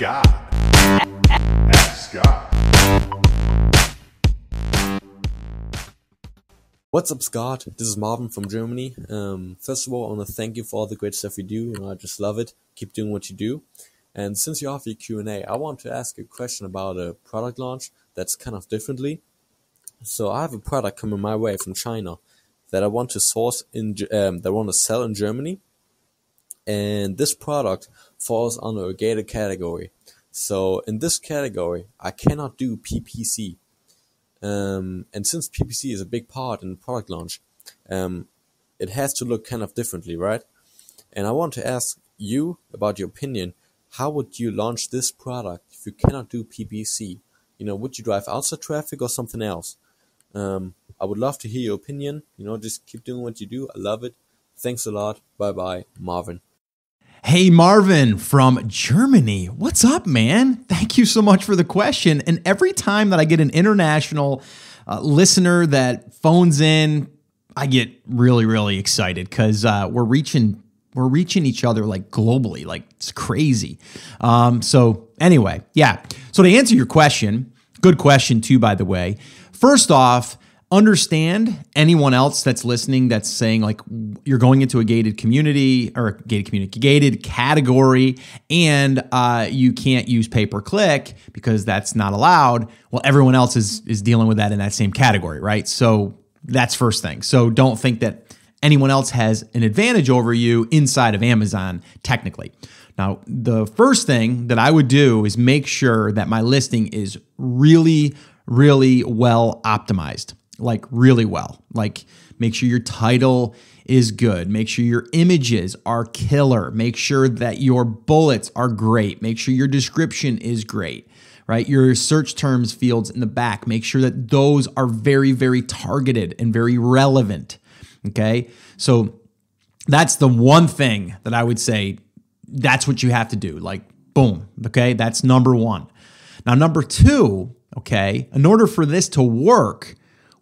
God. Ask God. What's up, Scott? This is Marvin from Germany. First of all, I want to thank you for all the great stuff you do. I just love it. Keep doing what you do. And since you're off your Q&A, I want to ask you a question about a product launch that's kind of differently. So I have a product coming my way from China that I want to source that I want to sell in Germany. And this product falls under a gated category. So in this category, I cannot do PPC. And since PPC is a big part in the product launch, it has to look kind of differently, right? And I want to ask you about your opinion. How would you launch this product if you cannot do PPC? Would you drive outside traffic or something else? I would love to hear your opinion. Just keep doing what you do. I love it. Thanks a lot. Bye-bye, Marvin. Hey, Marvin from Germany. What's up, man? Thank you so much for the question. And every time that I get an international listener that phones in, I get really, really excited because we're reaching each other like globally, like it's crazy. So anyway, yeah. So to answer your question, good question too, by the way. First off, understand anyone else that's listening that's saying like you're going into a gated category and you can't use pay-per-click because that's not allowed. Well, everyone else is dealing with that in that same category, right? So that's first thing. So don't think that anyone else has an advantage over you inside of Amazon, technically. Now, the first thing that I would do is make sure that my listing is really, really well optimized. Like really well. Like make sure your title is good. Make sure your images are killer. Make sure that your bullets are great. Make sure your description is great, right? Your search terms fields in the back. Make sure that those are very, very targeted and very relevant. Okay. So that's the one thing that I would say that's what you have to do. Like boom. Okay. That's number one. Now, number two, okay, in order for this to work,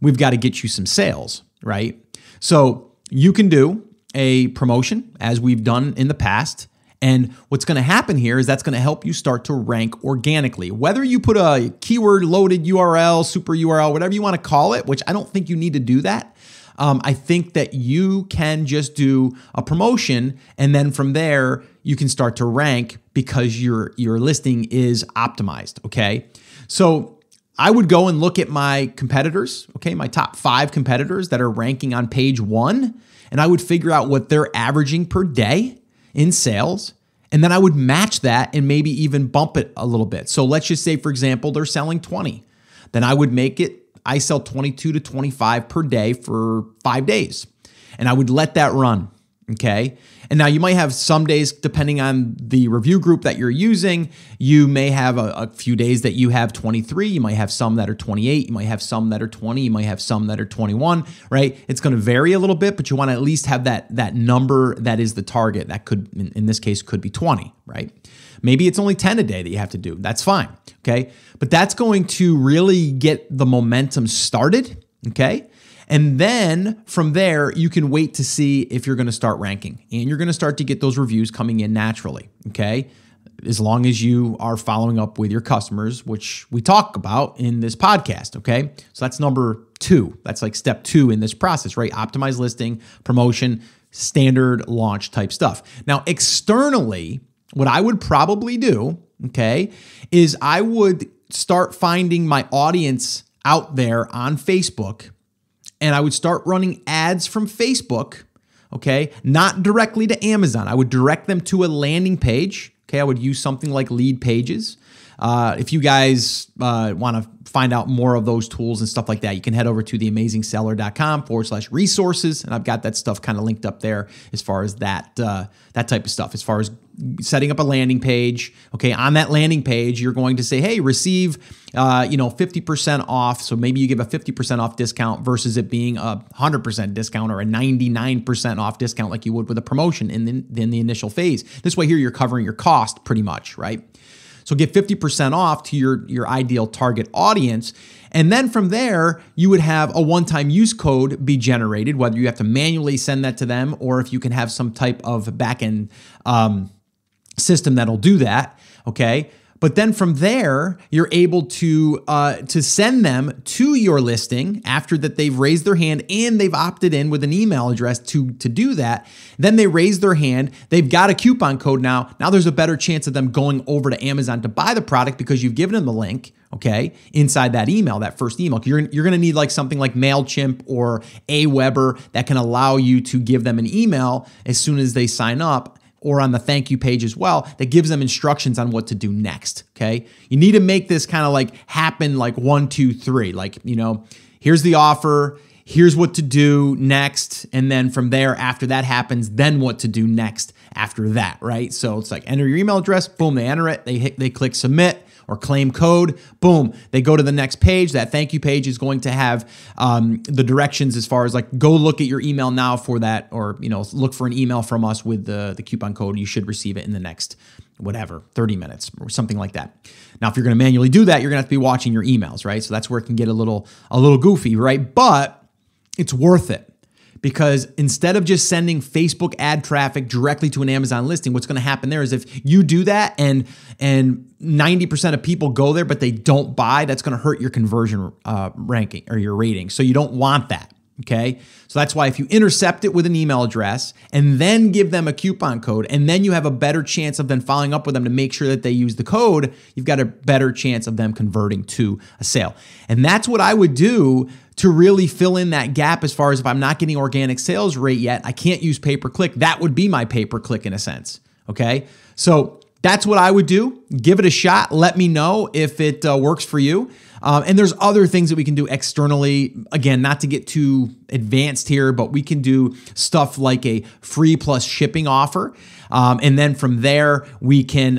we've got to get you some sales, right? So you can do a promotion as we've done in the past. And what's going to happen here is that's going to help you start to rank organically. Whether you put a keyword loaded URL, super URL, whatever you want to call it, which I don't think you need to do that. I think that you can just do a promotion and then from there you can start to rank because your listing is optimized, okay? So I would go and look at my competitors, okay, my top 5 competitors that are ranking on page 1, and I would figure out what they're averaging per day in sales, and then I would match that and maybe even bump it a little bit. So let's just say, for example, they're selling 20. Then I would make it, I sell 22 to 25 per day for 5 days, and I would let that run, okay? And now you might have some days, depending on the review group that you're using, you may have a few days that you have 23. You might have some that are 28. You might have some that are 20. You might have some that are 21, right? It's going to vary a little bit, but you want to at least have that number that is the target. That could, in this case, could be 20, right? Maybe it's only 10 a day that you have to do. That's fine, okay? But that's going to really get the momentum started, okay? And then from there, you can wait to see if you're going to start ranking and you're going to start to get those reviews coming in naturally. Okay. As long as you are following up with your customers, which we talk about in this podcast. Okay. So that's number 2. That's like step 2 in this process, right? Optimize listing, promotion, standard launch type stuff. Now, externally, what I would probably do, okay, is I would start finding my audience out there on Facebook. And I would start running ads from Facebook, okay? Not directly to Amazon. I would direct them to a landing page, okay? I would use something like Lead Pages. If you guys want to find out more of those tools and stuff like that, you can head over to theamazingseller.com/resources. And I've got that stuff kind of linked up there as far as that type of stuff, as far as setting up a landing page. Okay, on that landing page, you're going to say, hey, receive 50% off. So maybe you give a 50% off discount versus it being a 100% discount or a 99% off discount like you would with a promotion in the initial phase. This way here, you're covering your cost pretty much, right? So get 50% off to your ideal target audience. And then from there, you would have a one-time use code be generated, whether you have to manually send that to them or if you can have some type of backend system that'll do that, okay? But then from there, you're able to send them to your listing after that they've raised their hand and they've opted in with an email address to do that. Then they raise their hand. They've got a coupon code now. Now there's a better chance of them going over to Amazon to buy the product because you've given them the link, okay, inside that email, that first email. You're going to need like something like MailChimp or Aweber that can allow you to give them an email as soon as they sign up, or on the thank you page as well, that gives them instructions on what to do next, okay? You need to make this kind of like happen like 1, 2, 3. Like, here's the offer, here's what to do next, and then from there, after that happens, then what to do next after that, right? So it's like enter your email address, boom, they enter it, they click submit or claim code, boom, they go to the next page. That thank you page is going to have the directions as far as like, go look at your email now for that, or look for an email from us with the coupon code. You should receive it in the next, 30 minutes or something like that. Now, if you're going to manually do that, you're going to have to be watching your emails, right? So that's where it can get a little goofy, right? But it's worth it. Because instead of just sending Facebook ad traffic directly to an Amazon listing, what's going to happen there is if you do that and 90% of people go there, but they don't buy, that's going to hurt your conversion ranking or your rating. So you don't want that. Okay. So that's why if you intercept it with an email address and then give them a coupon code, and then you have a better chance of then following up with them to make sure that they use the code, you've got a better chance of them converting to a sale. And that's what I would do to really fill in that gap as far as if I'm not getting organic sales rate yet, I can't use pay-per-click. That would be my pay-per-click in a sense. Okay. So that's what I would do. Give it a shot. Let me know if it works for you. And there's other things that we can do externally. Again, not to get too advanced here, but we can do stuff like a free plus shipping offer. And then from there, we can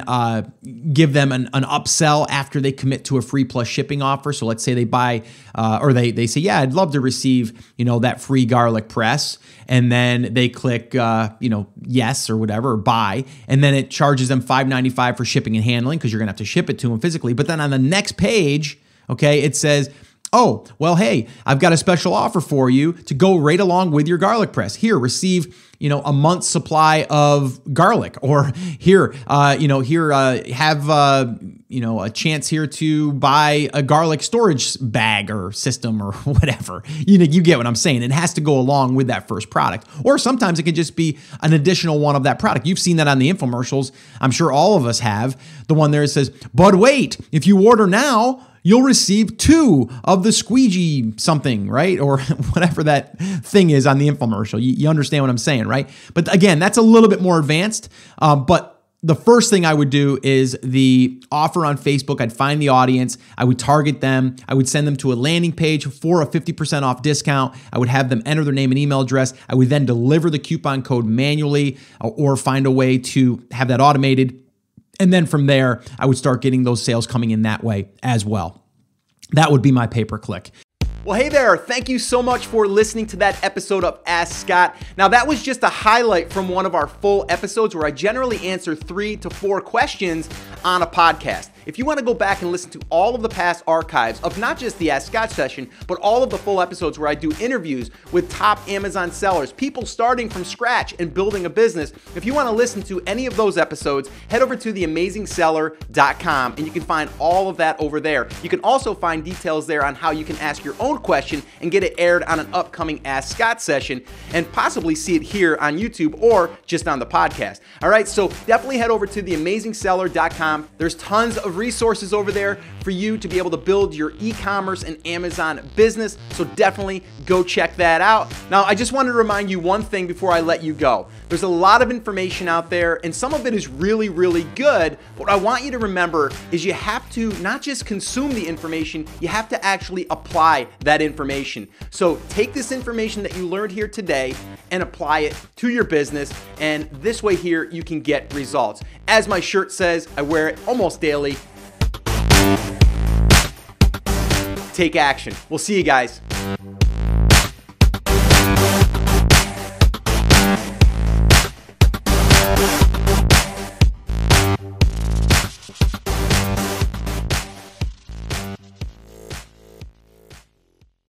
give them an upsell after they commit to a free plus shipping offer. So let's say they buy, or they say, yeah, I'd love to receive, that free garlic press. And then they click, yes or whatever, or buy. And then it charges them $5.95 for shipping and handling because you're going to have to ship it to them physically. But then on the next page, okay, it says, oh, well, hey, I've got a special offer for you to go right along with your garlic press. Here, receive, a month's supply of garlic, or here, have, a chance here to buy a garlic storage bag or system or whatever. You get what I'm saying. It has to go along with that first product. Or sometimes it could just be an additional one of that product. You've seen that on the infomercials. I'm sure all of us have. The one there that says, but wait, if you order now, you'll receive 2 of the squeegee something, right? Or whatever that thing is on the infomercial. You understand what I'm saying, right? But again, that's a little bit more advanced. But the first thing I would do is the offer on Facebook. I'd find the audience. I would target them. I would send them to a landing page for a 50% off discount. I would have them enter their name and email address. I would then deliver the coupon code manually or find a way to have that automated. And then from there, I would start getting those sales coming in that way as well. That would be my pay-per-click. Well, hey there. Thank you so much for listening to that episode of Ask Scott. Now, that was just a highlight from one of our full episodes where I generally answer 3 to 4 questions on a podcast. If you want to go back and listen to all of the past archives of not just the Ask Scott session, but all of the full episodes where I do interviews with top Amazon sellers, people starting from scratch and building a business, if you want to listen to any of those episodes, head over to theamazingseller.com and you can find all of that over there. You can also find details there on how you can ask your own question and get it aired on an upcoming Ask Scott session and possibly see it here on YouTube or just on the podcast. All right, so definitely head over to theamazingseller.com. There's tons of resources over there for you to be able to build your e-commerce and Amazon business. So definitely go check that out. Now, I just wanted to remind you one thing before I let you go. There's a lot of information out there and some of it is really, really good. What I want you to remember is you have to not just consume the information, you have to actually apply that information. So take this information that you learned here today and apply it to your business. And this way here, you can get results. As my shirt says, I wear it almost daily. Take action. We'll see you guys.